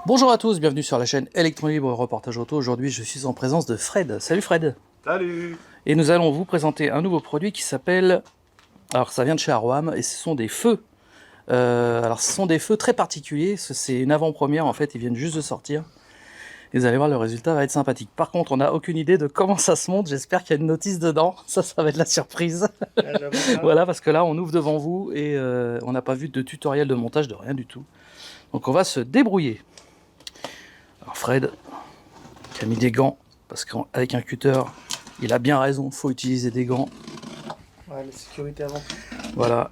Bonjour à tous, bienvenue sur la chaîne Electron Libre Reportage Auto. Aujourd'hui, je suis en présence de Fred. Salut Fred. Salut. Et nous allons vous présenter un nouveau produit qui s'appelle... Alors, ça vient de chez Aroam et ce sont des feux. Alors, ce sont des feux très particuliers. C'est une avant-première, en fait, ils viennent juste de sortir. Et vous allez voir, le résultat va être sympathique. Par contre, on n'a aucune idée de comment ça se monte. J'espère qu'il y a une notice dedans. Ça va être la surprise. Voilà, parce que là, on ouvre devant vous et on n'a pas vu de tutoriel de montage, de rien du tout. Donc, on va se débrouiller. Alors Fred, qui a mis des gants, parce qu'avec un cutter, il a bien raison, il faut utiliser des gants. Ouais, la sécurité avant tout. Voilà.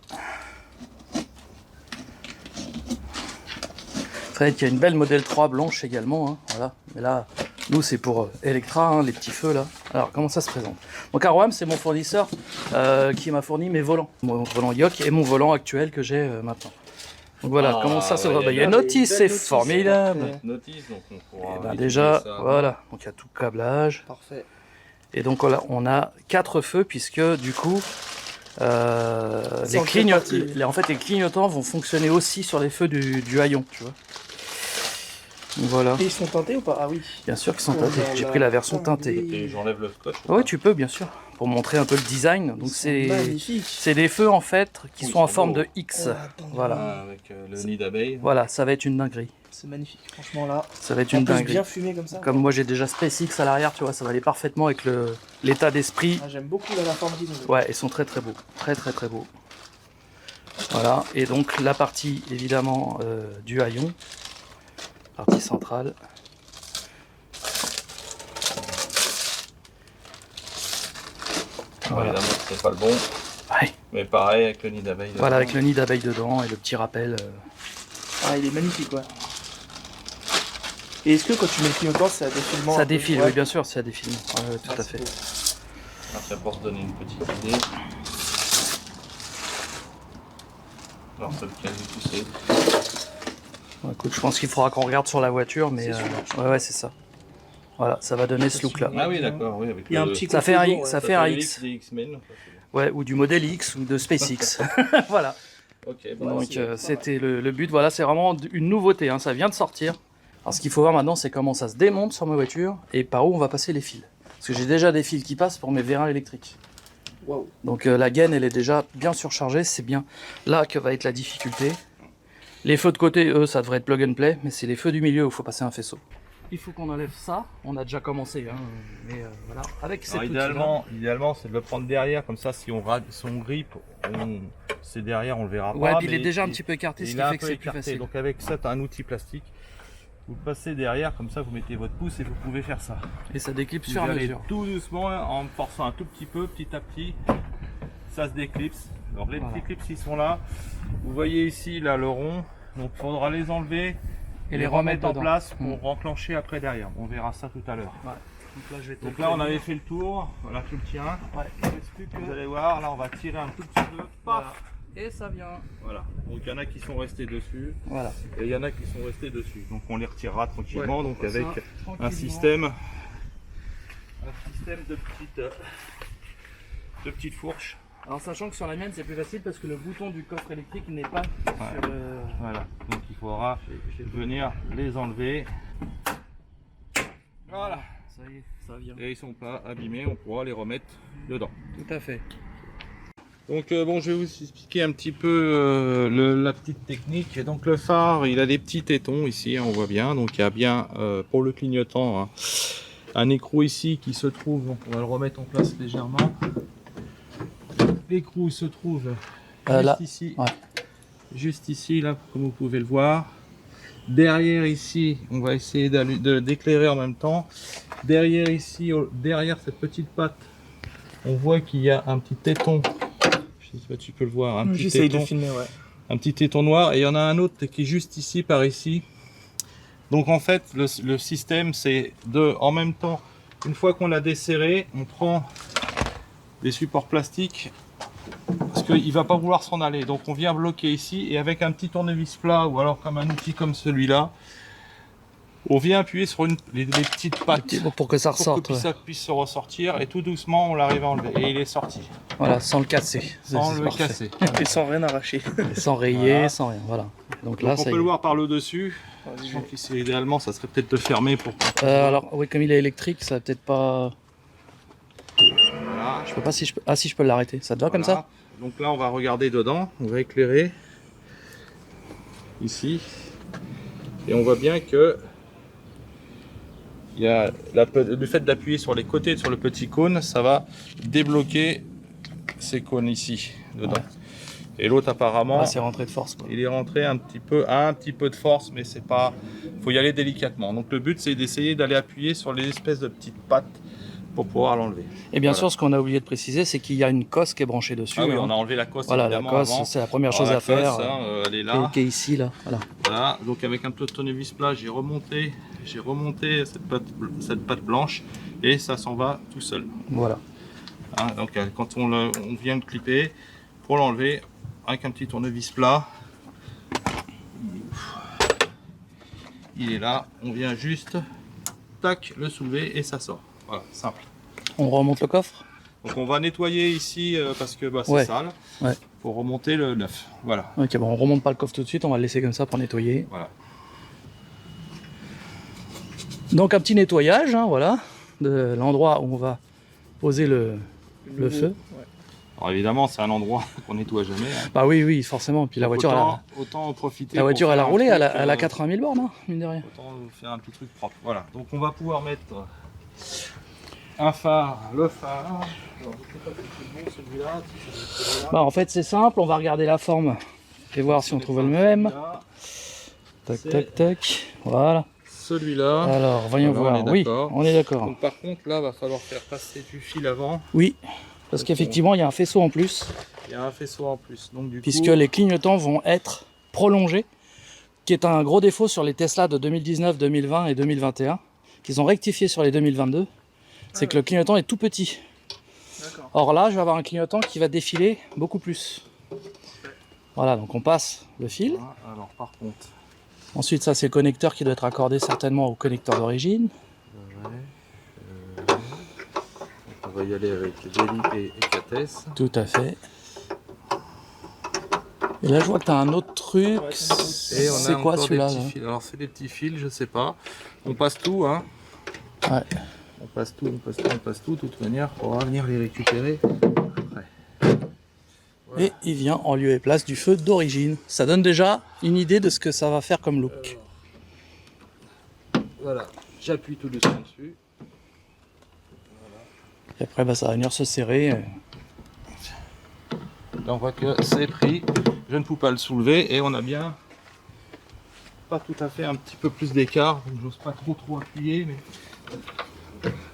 Fred qui a une belle modèle 3 blanche également, hein, voilà. Mais là, nous c'est pour Electra, hein, les petits feux là. Alors comment ça se présente? Donc Aroam, c'est mon fournisseur qui m'a fourni mes volants. Mon volant Yoke et mon volant actuel que j'ai maintenant. Donc voilà, comment ça se voit? Il y a une notice, c'est formidable. Notice, donc on pourra. Et ben déjà, voilà, donc il y a tout le câblage. Parfait. Et donc là, on a 4 feux, puisque du coup, les clignotants vont fonctionner aussi sur les feux du haillon, tu vois. Donc voilà. Et ils sont teintés ou pas? Ah oui. Bien sûr qu'ils sont teintés. J'ai pris la version teintée. Et j'enlève le scotch. Oui, tu peux, bien sûr, pour montrer un peu le design. Donc magnifiques. c'est des feux en fait qui sont en forme de X. Voilà. Avec le nid d'abeille. Voilà, ça va être une dinguerie. C'est magnifique, franchement là. Ça va être une dinguerie. Bien fumé comme ça. Comme moi j'ai déjà SpaceX à l'arrière, tu vois, ça va aller parfaitement avec l'état d'esprit. Ah, j'aime beaucoup la forme qu'ils ont. Ouais, ils sont très beaux. Très beaux. Voilà, et donc la partie évidemment du haillon, partie centrale. Voilà. Évidemment, c'est pas le bon. Ouais. Mais pareil avec le nid d'abeille. Voilà, avec le nid d'abeille dedans et le petit rappel. Ah, il est magnifique, ouais. Et est-ce que quand tu mets le clignotant, ça défile? Ça défile, oui, bien sûr, ça défile. Ouais, tout à fait. Beau. Après, pour se donner une petite idée. Alors, c'est lequel tu sais. Bon, écoute, je pense qu'il faudra qu'on regarde sur la voiture, mais ouais, c'est ça. Voilà, ça va donner ce look-là. Ah oui, d'accord, oui. Avec il y a un petit ça fait un X. ça fait un X. Ouais, ou du modèle X ou de SpaceX. Voilà. Ok, bon, donc c'était le but. Voilà, c'est vraiment une nouveauté, hein, ça vient de sortir. Alors ce qu'il faut voir maintenant, c'est comment ça se démonte sur ma voiture et par où on va passer les fils. Parce que j'ai déjà des fils qui passent pour mes vérins électriques. Wow. Donc la gaine, elle est déjà bien surchargée, c'est bien là que va être la difficulté. Les feux de côté, eux, ça devrait être plug and play, mais c'est les feux du milieu où il faut passer un faisceau. Il faut qu'on enlève ça, on a déjà commencé, hein, mais voilà. Avec cet idéalement, c'est de le prendre derrière, comme ça, si on grippe, c'est derrière, on le verra pas. Ouais, puis il est déjà un petit peu écarté, ce qui fait que c'est plus facile. Donc avec ça, tu as un outil plastique. Vous passez derrière, comme ça vous mettez votre pouce et vous pouvez faire ça. Et ça déclipse sur mesure. Tout doucement, en forçant un tout petit peu, petit à petit, ça se déclipse. Alors les petits clips ils sont là. Vous voyez ici là le rond, donc il faudra les enlever et les remettre en place pour enclencher après derrière. On verra ça tout à l'heure. Ouais. Donc là on avait fait le tour, voilà tu le tiens. Ouais. Vous allez voir, là on va tirer un tout petit peu. Voilà. Et ça vient. Voilà, donc il y en a qui sont restés dessus. Voilà. Et il y en a qui sont restés dessus. Donc on les retirera tranquillement, ouais, donc avec un système de petites fourches. Alors sachant que sur la mienne c'est plus facile parce que le bouton du coffre électrique n'est pas sur le... Voilà, donc il faudra venir les enlever. Voilà. Ça y est, ça vient. Et ils sont pas abîmés, on pourra les remettre dedans. Tout à fait. Donc bon, je vais vous expliquer un petit peu la petite technique. Donc le phare, il a des petits tétons ici, on voit bien. Donc il y a bien pour le clignotant un écrou ici qui se trouve. Donc on va le remettre en place légèrement. L'écrou se trouve juste là. ici, ouais. Juste ici là, comme vous pouvez le voir. Derrière ici, on va essayer d'éclairer en même temps. Derrière ici, derrière cette petite patte, on voit qu'il y a un petit téton. Je sais pas, tu peux le voir, un petit téton, de filmer, ouais. Un petit téton noir, et il y en a un autre qui est juste ici, par ici. Donc en fait, le système, c'est en même temps, une fois qu'on l'a desserré, on prend des supports plastiques, parce qu'il va pas vouloir s'en aller. Donc on vient bloquer ici, et avec un petit tournevis plat, ou alors comme un outil comme celui-là, On vient appuyer sur les petites pattes Pour que ça pour ressorte. que ça puisse se ressortir et tout doucement on l'arrive à enlever et il est sorti Voilà, sans le casser. sans C'est le parfait. casser. Et sans rien arracher. Et sans rayer, Voilà. sans rien. Voilà. Donc Donc là, on ça peut y le est. voir par le dessus. Donc ici, idéalement, ça serait peut-être de fermer pour. Alors, oui, comme il est électrique, ça va peut-être pas. Voilà. Je peux pas si je peux. Ah, si je peux l'arrêter. Ça te va comme ça? Donc là, on va regarder dedans. On va éclairer ici et on voit bien que il y a le fait d'appuyer sur les côtés sur le petit cône, ça va débloquer ces cônes ici dedans. Ouais. Et l'autre apparemment, Ah, c'est rentré de force, quoi. il est rentré un petit peu de force, mais c'est pas, faut y aller délicatement. Donc le but c'est d'essayer d'aller appuyer sur les espèces de petites pattes pour pouvoir l'enlever. Et bien Voilà. sûr, ce qu'on a oublié de préciser, c'est qu'il y a une cosse qui est branchée dessus. Ah oui, hein. on a enlevé la cosse. Voilà, la évidemment, cosse, avant. c'est la première Alors, chose la à faire. cosse, elle est là. Qui est ici, là. Voilà. Voilà, donc avec un peu de tournevis plat, j'ai remonté cette patte blanche et ça s'en va tout seul. Voilà. Hein, donc quand on vient le clipper, pour l'enlever, avec un petit tournevis plat, il est là, on vient juste, tac, le soulever et ça sort. Voilà, simple. On remonte le coffre. Donc on va nettoyer ici parce que c'est Ouais. sale, Ouais. pour remonter le neuf. Voilà. Ok, bon, on remonte pas le coffre tout de suite, on va le laisser comme ça pour nettoyer. Voilà. Donc un petit nettoyage, hein, voilà, de l'endroit où on va poser le feu. Ouais. Alors évidemment, c'est un endroit qu'on nettoie jamais. Hein. Bah oui, oui, forcément. Puis la voiture, autant en profiter. la voiture, pour elle a faire un roulé, truc, elle a 80 000 bornes, hein, mine de rien. Autant faire un petit truc propre. Voilà. Donc on va pouvoir mettre un phare, le phare. Alors, je sais pas si c'est bon celui-là. Si ça doit être celui-là. Bah en fait, c'est simple, on va regarder la forme et voir si on trouve le même. Celui-là. Tac, C'est- tac, tac. Voilà. Celui-là. Alors, voyons Voilà, voir. on est Oui, d'accord. on est d'accord. Donc par contre là, va falloir faire passer du fil avant. Oui, parce qu'effectivement, il y a un faisceau en plus, Il y a un faisceau en plus. Donc du puisque coup, les clignotants vont être prolongés, qui est un gros défaut sur les Tesla de 2019, 2020 et 2021, qu'ils ont rectifié sur les 2022, c'est que le clignotant est tout petit. D'accord. Or là, je vais avoir un clignotant qui va défiler beaucoup plus. Voilà, donc on passe le fil. alors par contre, Ensuite, ça c'est le connecteur qui doit être accordé certainement au connecteur d'origine. on va y aller avec Deli et Cates. Tout à fait. Et là, je vois que tu as un autre truc. Ouais, Et on a C'est quoi encore celui-là des petits là fils. Alors c'est des petits fils, je sais pas. On passe tout, hein. Ouais. On passe tout. De toute manière, on va venir les récupérer après. Voilà. Et il vient en lieu et place du feu d'origine. Ça donne déjà une idée de ce que ça va faire comme look. Voilà, j'appuie tout doucement dessus. Et après, bah, ça va venir se serrer. Là, on voit que c'est pris. Je ne peux pas le soulever et on a bien pas tout à fait un petit peu plus d'écart. Donc j'ose pas trop appuyer, mais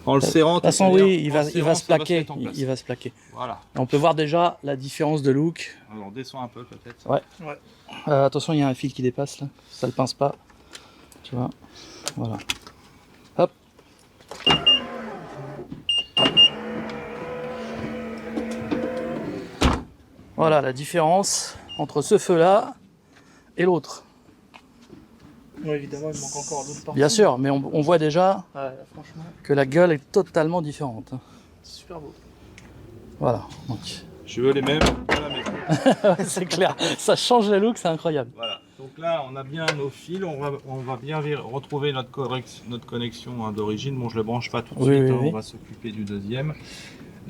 en le serrant. De toute façon, oui, il va se plaquer. mettre en place. Il va se plaquer. Voilà. On peut voir déjà la différence de look. Alors on descend un peu peut-être. Ouais. Ouais. Attention, il y a un fil qui dépasse là. Ça le pince pas. Tu vois. Voilà. Hop. Voilà la différence entre ce feu-là et l'autre. Ouais, évidemment, il manque encore d'autres parties. Bien sûr, mais on voit déjà Ouais, là, franchement, que la gueule est totalement différente. c'est super beau. Voilà. Donc, Je veux les mêmes à la maison. c'est clair. Ça change le look, c'est incroyable. Voilà. Donc là, on a bien nos fils. On va bien retrouver notre connexion hein, d'origine. Bon, je le branche pas tout de Oui, suite. oui, Hein, oui. on va s'occuper du deuxième.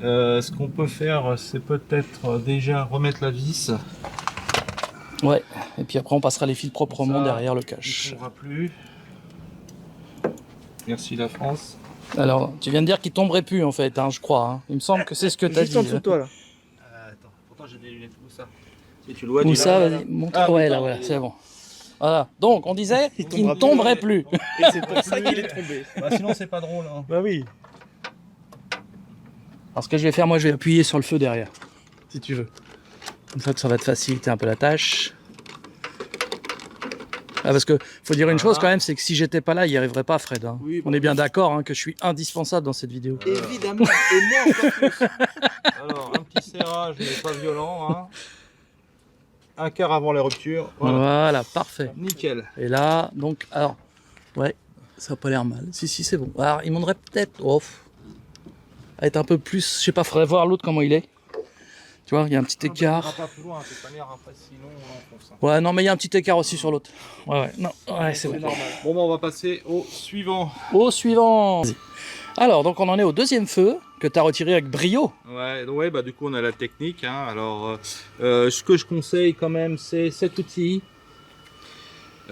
Ce qu'on peut faire, c'est peut-être déjà remettre la vis. Ouais. Et puis après, on passera les fils proprement Ça, derrière le Il cache. ne tombera plus. Merci la France. Alors, tu viens de dire qu'il tomberait plus en fait, hein, je crois. Hein. Il me semble que c'est ce que tu as Juste dit. en dessous de toi, là. Attends, pourtant j'ai des lunettes. Où ça? Si tu le vois, Où dis ça, là. vas-y, montre. Ah, ouais, putain, là, voilà, il est c'est là. bon. Voilà. Donc, on disait Il qu'il ne tombera tomberait plus. Et c'est pour ça qu'il est tombé. Bah, sinon c'est pas drôle. Hein. Bah oui. Alors, ce que je vais faire, moi, je vais appuyer sur le feu derrière, si tu veux. Comme ça va te faciliter un peu la tâche. Ah, parce que faut dire une chose quand même, c'est que si j'étais pas là, il n'y arriverait pas, Fred. Hein. Oui, On bah est bien d'accord hein, que je suis indispensable dans cette vidéo. Évidemment. Et moi encore plus. Alors un petit serrage, mais pas violent. Hein. Un quart avant la rupture. Voilà. Voilà, parfait. Nickel. Et là, donc, alors, ouais. Ça a pas l'air mal. Si, si, c'est bon. Alors, il demanderait peut-être à être un peu plus. Je sais pas, faudrait voir l'autre comment il est. Tu vois, il y a un petit écart. On va pas plus loin, de toute manière, après, sinon on enfonce. Ouais, non, mais il y a un petit écart aussi sur l'autre. Ouais, ouais, non, ouais, c'est bon. normal. Bon, bah, on va passer au suivant. Au suivant. Alors, donc on en est au deuxième feu que tu as retiré avec brio. Ouais, bah du coup on a la technique. Hein. Alors, ce que je conseille quand même, c'est cet outil.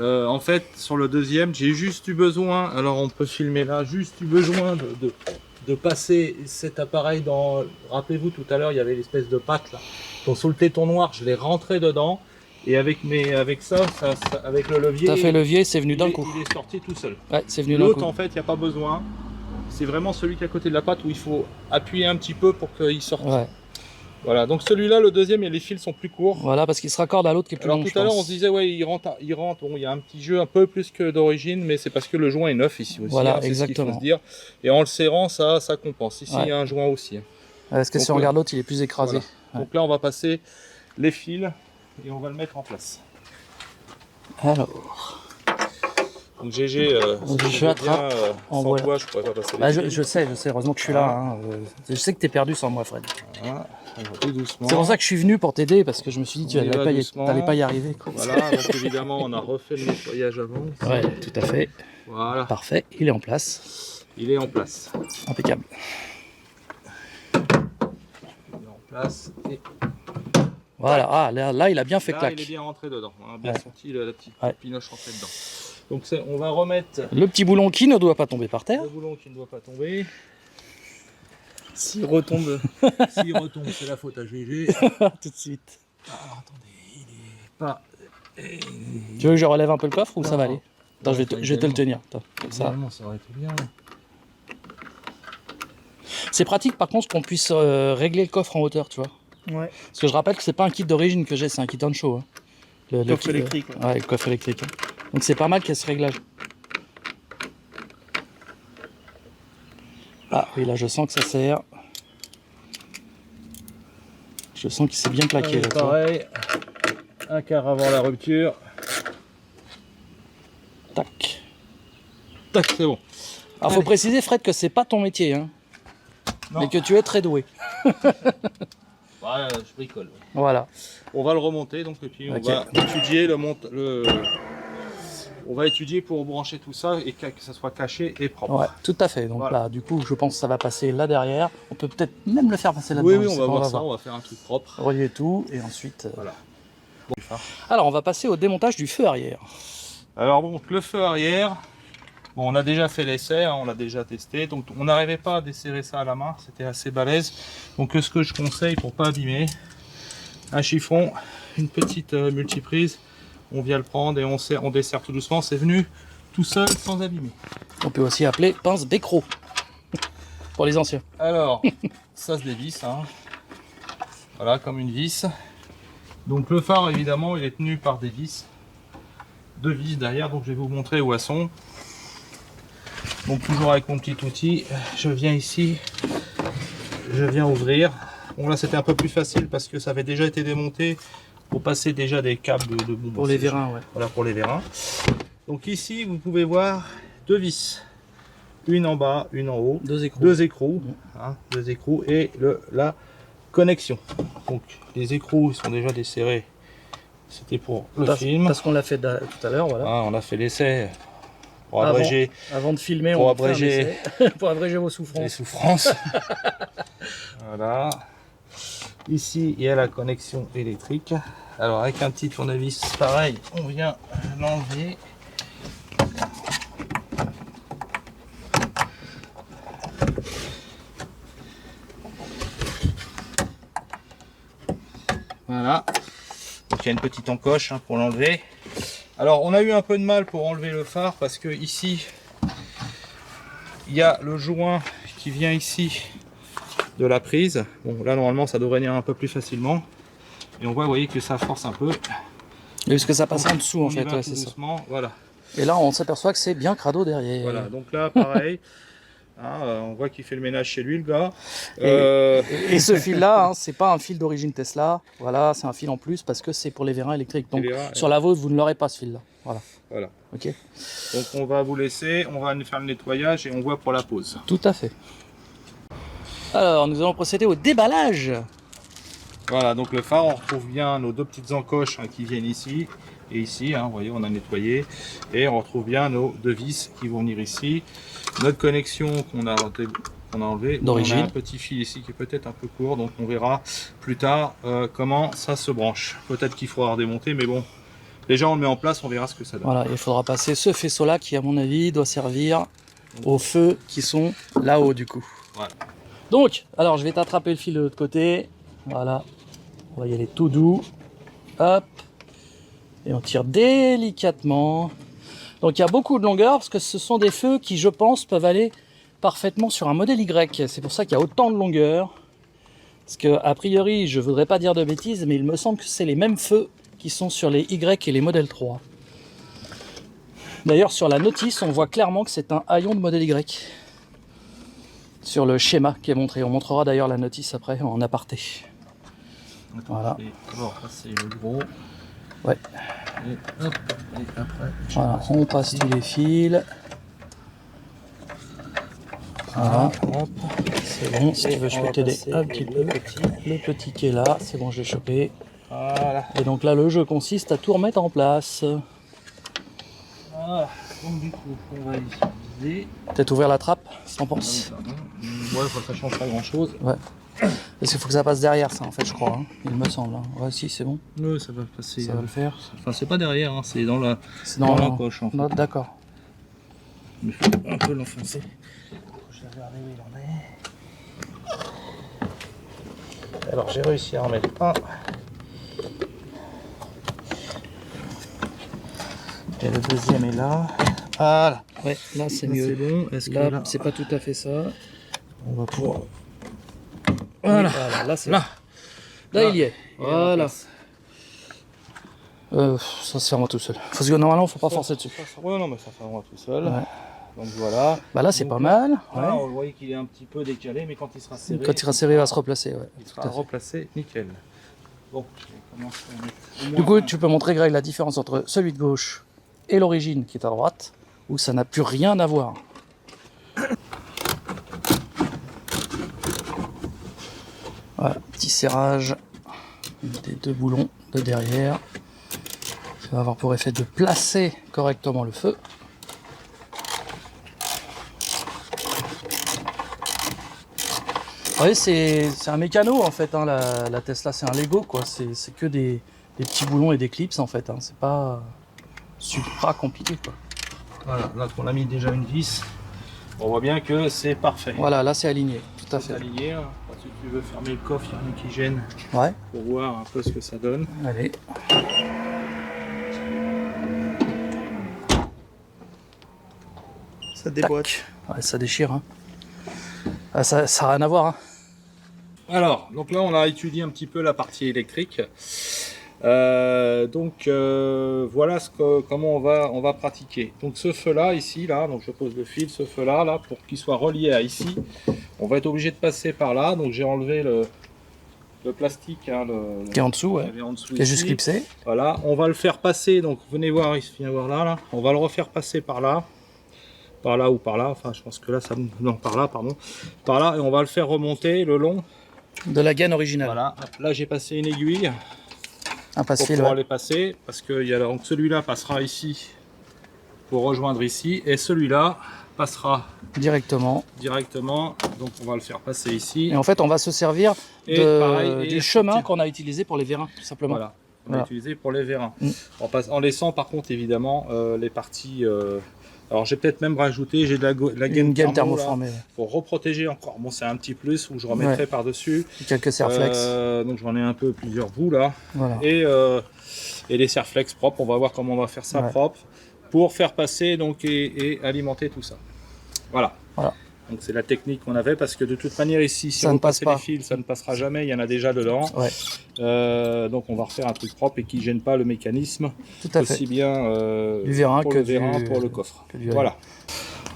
En fait, sur le deuxième, j'ai juste eu besoin, alors on peut filmer là, juste eu besoin de passer cet appareil dans... Rappelez-vous, tout à l'heure, il y avait l'espèce de patte là. Donc sur le téton noir, je l'ai rentré dedans. Et avec ça, avec le levier... T'as fait levier, c'est venu d'un coup. Il est sorti tout seul. Ouais, c'est venu d'un coup. L'autre, en fait, il n'y a pas besoin. C'est vraiment celui qui est à côté de la patte où il faut appuyer un petit peu pour qu'il sorte. Ouais. Voilà, donc celui-là, le deuxième, et les fils sont plus courts. Voilà, parce qu'il se raccorde à l'autre qui est plus Alors long. tout à l'heure, on se disait, ouais, il rentre. Bon, il y a un petit jeu un peu plus que d'origine, mais c'est parce que le joint est neuf ici aussi. Voilà, hein, c'est exactement. ce qu'il faut se dire. Et en le serrant, ça compense. Ici, Ouais. il y a un joint aussi. Hein. Parce que Donc, si on regarde l'autre, il est plus écrasé. Voilà. Ouais. Donc là, on va passer les fils et on va le mettre en place. Alors, Donc GG, je attrape. sans Voilà. toi, je pourrais pas passer les Bah, fils. je sais, heureusement que je suis là. Hein. Je sais que t'es perdu sans moi, Fred. Voilà. On va tout doucement. C'est pour ça que je suis venu pour t'aider, parce que je me suis dit, tu On y va n'allais doucement. pas y arriver. Quoi. Voilà, donc évidemment, on a refait le nettoyage avant. Ouais, tout à fait. Voilà, Parfait, il est en place. il est en place. Impeccable. Il est en place. Et Voilà, ah, là, il a bien fait là, claque. il est bien rentré dedans. On a bien Ouais. senti la petite Ouais. pinoche rentrer dedans. Donc on va remettre Le petit boulon qui ne doit pas tomber par terre. le boulon qui ne doit pas tomber. S'il retombe. S'il retombe, c'est la faute à GG. Tout de suite. Alors attendez, il est pas... Tu veux que je relève un peu le coffre ou ça va Non. aller? Attends, je vais te le tenir. Attends, comme ça. Normalement, ça aurait été bien. C'est pratique par contre qu'on puisse régler le coffre en hauteur, tu vois. Ouais. Parce que je rappelle que c'est pas un kit d'origine que j'ai, c'est un kit on show. Hein. Le Coffre kit, électrique, ouais. Ouais, le coffre électrique. Hein. Donc c'est pas mal qu'il y ait ce réglage. Ah oui, là je sens que ça sert. Je sens qu'il s'est bien plaqué là. tu vois. Pareil, un quart avant la rupture. Tac. Tac, c'est bon. Alors faut préciser Fred que c'est pas ton métier, hein, Non. mais que tu es très doué. Ouais, je bricole. Ouais. Voilà. On va le remonter, donc, et puis on Ok. va étudier on va étudier pour brancher tout ça et que ça soit caché et propre. Ouais, tout à fait. Donc Voilà. là, du coup, je pense que ça va passer là derrière. On peut peut-être même le faire passer là-dedans. Oui, oui, je on sais va pas, voir ça, on va faire un truc propre. Relier tout et ensuite. Voilà. Alors, on va passer au démontage du feu arrière. Alors bon, le feu arrière, bon, on a déjà fait l'essai, hein, on l'a déjà testé, donc on n'arrivait pas à desserrer ça à la main, c'était assez balèze. Donc ce que je conseille pour pas abîmer, un chiffon, une petite multiprise, on vient le prendre et on dessert tout doucement, c'est venu tout seul sans abîmer. On peut aussi appeler pince Becro pour les anciens. Alors, ça se dévisse, hein. Voilà, comme une vis. Donc le phare, évidemment, il est tenu par des vis. Deux vis derrière, donc je vais vous montrer où elles sont. Donc toujours avec mon petit outil, je viens ici, je viens ouvrir. Bon là c'était un peu plus facile parce que ça avait déjà été démonté pour passer déjà des câbles de bombes. Pour les vérins, ouais. Voilà, pour les vérins. Donc ici vous pouvez voir deux vis, une en bas, une en haut, Deux écrous. deux écrous, hein, deux écrous et la connexion. Donc les écrous sont déjà desserrés. C'était pour le film. Parce qu'on l'a fait tout à l'heure, voilà. Ah, on a fait l'essai pour Avant. abréger Avant de filmer, Pour on fait un abréger. essai. Pour abréger vos les souffrances. souffrances. Voilà. Ici, il y a la connexion électrique. Alors, avec un petit tournevis, pareil, on vient l'enlever. Voilà. Donc, il y a une petite encoche hein, pour l'enlever. Alors, on a eu un peu de mal pour enlever le phare parce que ici, il y a le joint qui vient ici de la prise. Bon, là, normalement, ça devrait venir un peu plus facilement. Et on voit, vous voyez, que ça force un peu. Et parce que ça passe en dessous, en On y fait, va ouais, tout c'est ça. doucement. Voilà. Et là, on s'appelle que c'est bien crado derrière. Voilà. Donc là, pareil, Hein, on voit qu'il fait le ménage chez lui, le gars. Et ce fil-là, hein, c'est pas un fil d'origine Tesla. Voilà, c'est un fil en plus parce que c'est pour les vérins électriques. Donc sur la vôtre, vous ne l'aurez pas ce fil-là. Voilà. Voilà. Ok. Donc on va vous laisser, on va faire le nettoyage et on voit pour la pause. Tout à fait. Alors, nous allons procéder au déballage. Voilà, donc le phare, on retrouve bien nos deux petites encoches hein, qui viennent ici et ici. Hein, vous voyez, on a nettoyé. Et on retrouve bien nos deux vis qui vont venir ici. Notre connexion qu'on a enlevée. D'origine. On a un petit fil ici qui est peut-être un peu court, donc on verra plus tard comment ça se branche. Peut-être qu'il faudra redémonter, mais bon, déjà on le met en place, on verra ce que ça donne. Voilà, il faudra passer ce faisceau-là qui, à mon avis, doit servir aux feux qui sont là-haut du coup. Voilà. Donc, alors je vais t'attraper le fil de l'autre côté. Voilà. On va y aller tout doux. Hop. Et on tire délicatement. Donc il y a beaucoup de longueur parce que ce sont des feux qui, je pense, peuvent aller parfaitement sur un modèle Y. C'est pour ça qu'il y a autant de longueur. Parce que, a priori, je voudrais pas dire de bêtises, mais il me semble que c'est les mêmes feux qui sont sur les Y et les modèles 3. D'ailleurs, sur la notice, on voit clairement que c'est un haillon de modèle Y. Sur le schéma qui est montré. On montrera d'ailleurs la notice après en aparté. Voilà. Alors, ça c'est le gros. Ouais. Et hop, et après. Voilà, on passe tous les fils. Voilà. Hop. C'est bon, si tu veux, je peux t'aider un petit peu. Le petit qui est là, c'est bon, je l'ai chopé. Voilà. Et donc là, le jeu consiste à tout remettre en place. Voilà. Donc du coup, on va utiliser. Peut-être ouvrir la trappe, sans pense. Ouais, ça change pas grand chose. Ouais. Parce qu'il faut que ça passe derrière, ça, en fait, je crois. Hein. Il me semble. Hein. Ouais, si, c'est bon. Oui, ça va passer. Ça va le faire. Enfin, c'est pas derrière, hein, c'est dans la, C'est dans la poche. En fait. D'accord. Il faut un peu l'enfoncer. Je vais regarder où il en est. Alors, j'ai réussi à en mettre un. Et le deuxième est là. Voilà. Ouais, là, c'est C'est mieux. bon. Est-ce que Là, là, c'est pas tout à fait ça. on va pouvoir. Voilà, là, c'est Là. Là, il y est. Il est en Voilà. place. Ça se ferme tout seul. Parce que normalement, faut pas forcer dessus. Ouais, non, mais ça fermera tout seul. Ouais. Donc voilà. Bah là, c'est Donc pas là, mal. Là, Ouais. on voit qu'il est un petit peu décalé, mais quand il sera serré. Quand il sera serré, il va se replacer. Ouais. Il Tout sera à fait. replacé, nickel. Bon, je vais commencer à mettre. au Du moins coup, tu peux montrer, Greg, la différence entre celui de gauche et l'origine qui est à droite, où ça n'a plus rien à voir. Voilà, petit serrage des deux boulons de derrière. Ça va avoir pour effet de placer correctement le feu. Vous voyez, c'est un mécano en fait, hein, la Tesla, c'est un Lego quoi. C'est que des petits boulons et des clips en fait. Hein. C'est pas supra compliqué quoi. Voilà, là qu'on a mis déjà une vis, on voit bien que c'est parfait. Voilà, là c'est aligné, tout à C'est fait. aligné. Hein. Si tu veux fermer le coffre, il y a rien qui gêne Ouais, pour voir un peu ce que ça donne. allez. Ça déboîte. Ouais, ça déchire. Hein. Ah, ça n'a rien à voir. Hein. Alors, donc là on a étudié un petit peu la partie électrique. Voilà comment on va pratiquer. Donc ce feu là ici là, donc je pose le fil, ce feu là pour qu'il soit relié à ici, on va être obligé de passer par là. Donc j'ai enlevé le plastique hein, Qui est en dessous, ouais. qu'il y avait en dessous Qui est juste ici. clipsé. Voilà, on va le faire passer. Donc venez voir, viens voir là. On va le refaire passer par là ou par là. Enfin, je pense que là ça non par là pardon, par là et on va le faire remonter le long. De la gaine originale. Voilà. Là j'ai passé une aiguille. Un Pour passe-fil, pouvoir ouais. les passer, parce que donc celui-là passera ici pour rejoindre ici, et celui-là passera Directement. donc on va le faire passer ici. Et en fait, on va se servir Et pareil, du chemin qu'on a utilisé pour les vérins, tout simplement. Voilà, on Voilà. va utiliser pour les vérins. Mm. En laissant par contre évidemment les parties. Alors j'ai peut-être même rajouté, j'ai de la gaine Une gaine thermo, là, thermoformée. Ouais. pour reprotéger encore. Bon, c'est un petit plus où je remettrai Ouais. par-dessus. Quelques serflex. Donc j'en ai un peu plusieurs bouts là. Voilà. Et les serflex propres, on va voir comment on va faire ça Ouais. propre pour faire passer donc et alimenter tout ça. Voilà. Voilà. Donc c'est la technique qu'on avait parce que de toute manière ici si Ça on ne passe passe pas. les fils ça ne passera jamais, il y en a déjà dedans. Ouais, Donc on va refaire un truc propre et qui gêne pas le mécanisme tout à fait. aussi bien Du vérin pour que le vérin du- pour le coffre. que du Voilà.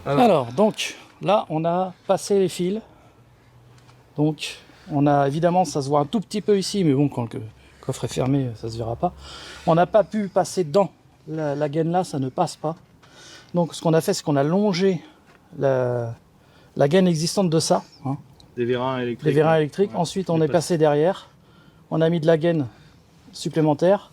Alors, donc, là on a passé les fils. Donc on a évidemment, ça se voit un tout petit peu ici, mais bon, quand le coffre est fermé, ça se verra pas. On n'a pas pu passer dedans. La gaine là, ça ne passe pas. Donc ce qu'on a fait, c'est qu'on a longé la gaine existante de ça. Hein, des vérins électriques. des vérins électriques. Ouais. Ensuite, on est passé derrière. On a mis de la gaine supplémentaire.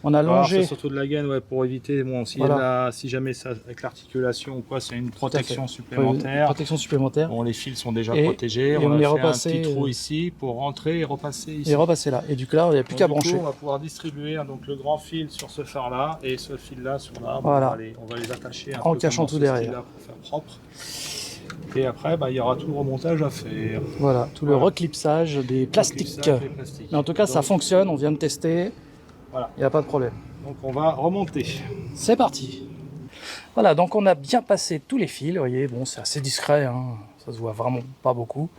On a Alors, longé. c'est surtout de la gaine, ouais, pour éviter, bon, si, Voilà. si jamais ça, avec l'articulation ou quoi, c'est une protection Une supplémentaire. protection supplémentaire. Bon, les fils sont déjà Et- protégés. et On on a est fait repassé, un petit trou ici pour rentrer et repasser ici. Et repasser là. Et du coup là, il n'y a plus Donc, qu'à du coup, brancher. on va pouvoir distribuer hein, donc, le grand fil sur ce phare-là et ce fil-là sur là. Voilà. On va les attacher un En peu cachant comme dans tout ce derrière. style-là pour faire propre. Et après, bah, il y aura tout le remontage à faire. Voilà, tout le Voilà. reclipsage des plastiques. Clipsage des plastiques. Mais en tout cas, ça Donc, fonctionne, on vient de tester. Voilà. Il n'y a pas de problème. Donc on va remonter. C'est parti. Voilà, donc on a bien passé tous les fils. Vous voyez, bon, c'est assez discret, hein, ça se voit vraiment pas beaucoup.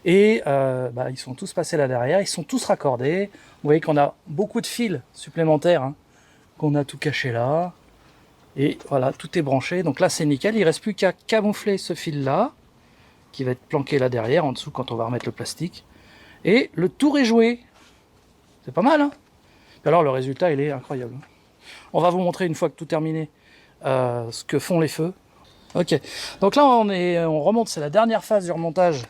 Et ils sont tous passés là derrière, ils sont tous raccordés. Vous voyez qu'on a beaucoup de fils supplémentaires, hein, qu'on a tout caché là. Et voilà, tout est branché. Donc là, c'est nickel. Il ne reste plus qu'à camoufler ce fil-là, qui va être planqué là derrière, en dessous, quand on va remettre le plastique. Et le tour est joué. C'est pas mal, hein? Et alors, le résultat, il est incroyable. On va vous montrer, une fois que tout terminé, ce que font les feux. Ok. Donc là, on remonte. C'est la dernière phase du remontage,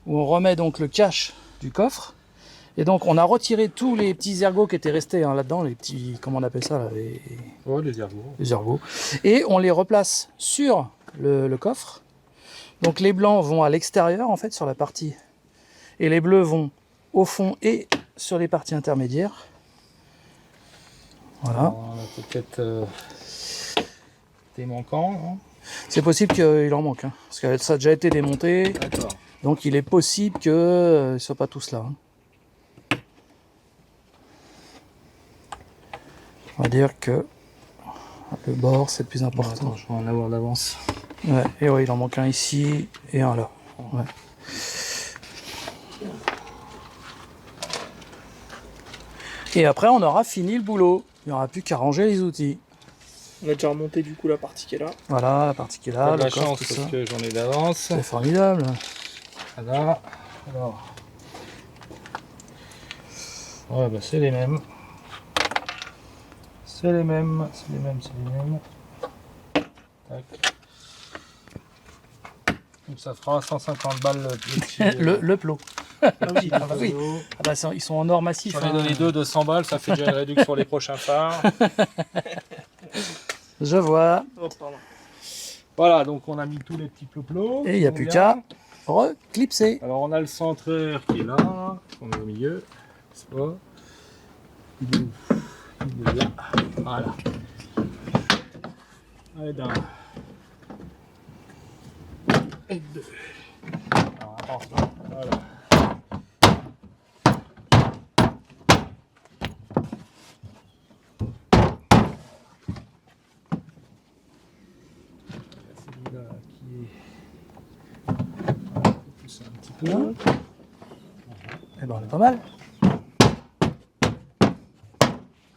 où on remet donc le cache du coffre. Et donc, on a retiré tous les petits ergots qui étaient restés hein, là-dedans, les petits, comment on appelle ça là, Les ergots. les ergots. Et on les replace sur le coffre. Donc les blancs vont à l'extérieur, en fait, sur la partie. Et les bleus vont au fond et sur les parties intermédiaires. Voilà. On a peut-être des manquants. Hein. C'est possible qu'il en manque, hein, parce que ça a déjà été démonté. D'accord. Donc il est possible qu'ils ne soient pas tous là. Hein. On va dire que le bord, c'est le plus important. Attends, je vais en avoir d'avance. Ouais, et ouais, il en manque un ici et un là. Ouais. Et après, on aura fini le boulot. Il n'y aura plus qu'à ranger les outils. On a déjà remonté du coup la partie qui est là. Voilà, la partie qui est là, Pas de le la coffre, chance tout parce ça. que j'en ai d'avance. C'est formidable. Voilà. Alors. Ouais, bah c'est les mêmes. C'est les mêmes. C'est les mêmes. C'est les mêmes. Tac. Donc ça fera 150 balles le petit. Le plot. Ah oui, Ah bah oui. Ah bah, ils sont en or massif. J'en ai hein. donné 200 balles, ça fait déjà une réduction sur les prochains phares. Je vois. Oh, pardon. Voilà, donc on a mis tous les petits plots. Et il n'y a plus qu'à reclipser. Alors on a le centreur qui est là, on est au milieu. Ça. Il est où? Il est là. Voilà. Allez, d'un. Et deux. Alors, attention. Voilà. Celui-là qui est. Voilà, pousser un petit peu. Et ben on est pas mal.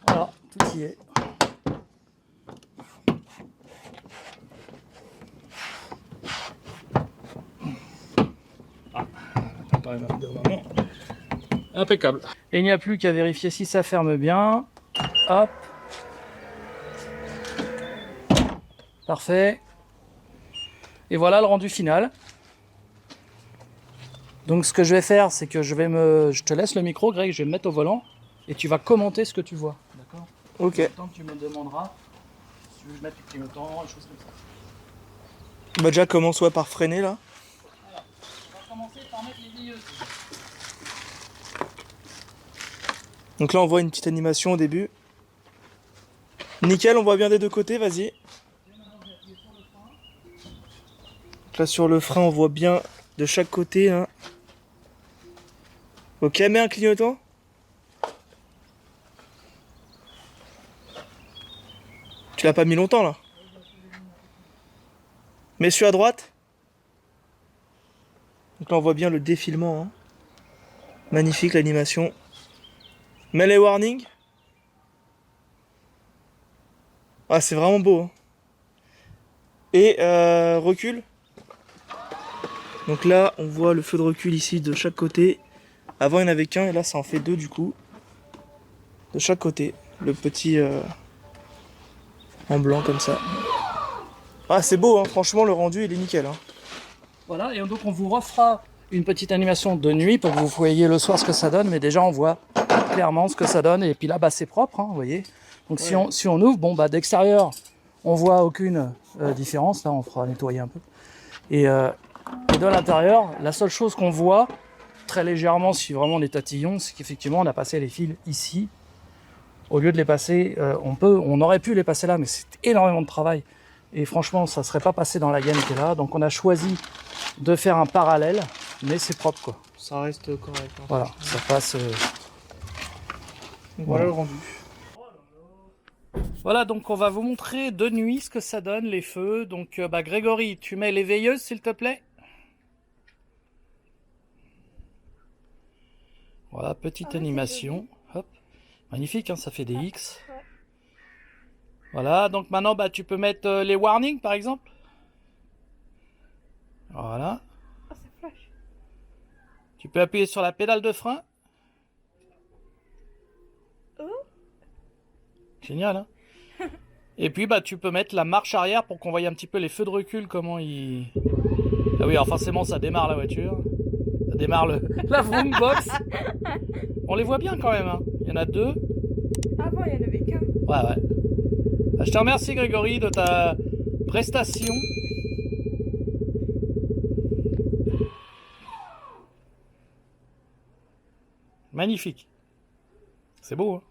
Voilà, tout y est. Impeccable. Et il n'y a plus qu'à vérifier si ça ferme bien. Hop. Parfait. Et voilà le rendu final. Donc ce que je vais faire, c'est que je te laisse le micro, Greg, je vais me mettre au volant et tu vas commenter ce que tu vois. D'accord? Ok. Tant que tu me demanderas si tu veux que je mette les clignotants, des choses comme ça. Bah déjà commence par freiner là. On va commencer par mettre les veilleuses. Donc là on voit une petite animation au début. Nickel, on voit bien des deux côtés, vas-y. Donc là sur le frein on voit bien de chaque côté là. Ok, mets un clignotant. Tu l'as pas mis longtemps là. Mets celui à droite. Donc là on voit bien le défilement. Hein. Magnifique l'animation. Mets les warnings. Ah c'est vraiment beau. Hein. Et recule. Donc là, on voit le feu de recul ici de chaque côté. Avant, il n'y en avait qu'un et là, ça en fait deux du coup. De chaque côté. Le petit en blanc comme ça. Ah, c'est beau, hein. Franchement, le rendu, il est nickel. Hein. Voilà, et donc on vous refera une petite animation de nuit pour que vous voyez le soir ce que ça donne, mais déjà on voit clairement ce que ça donne, et puis là bah, c'est propre, hein, vous voyez. Donc Ouais. si on ouvre, bon bah d'extérieur on voit aucune différence, là on fera nettoyer un peu. Et de l'intérieur, la seule chose qu'on voit très légèrement si vraiment on est tatillon, c'est qu'effectivement on a passé les fils ici. Au lieu de les passer, on aurait pu les passer là, mais c'est énormément de travail. Et franchement, ça ne serait pas passé dans la gaine qui est là. Donc on a choisi de faire un parallèle, mais c'est propre quoi. Ça reste correct. Hein. Voilà, ça passe. Voilà le rendu. Voilà, donc on va vous montrer de nuit ce que ça donne, les feux. Donc bah, Grégory, tu mets les veilleuses s'il te plaît. Voilà, petite animation. Hop. Magnifique, hein, ça fait des X. Ouais. Voilà, donc maintenant bah, tu peux mettre les warnings par exemple. Voilà. Oh, ça flash. Tu peux appuyer sur la pédale de frein. Oh. Génial, hein. Et puis bah tu peux mettre la marche arrière pour qu'on voie un petit peu les feux de recul, comment ils... Ah oui, alors forcément ça démarre la voiture. Ça démarre la vroom box. On les voit bien quand même, hein. Il y en a deux. Avant, il y en avait qu'un. Ouais, ouais. Bah, je te remercie Grégory de ta prestation. Magnifique. C'est beau, hein.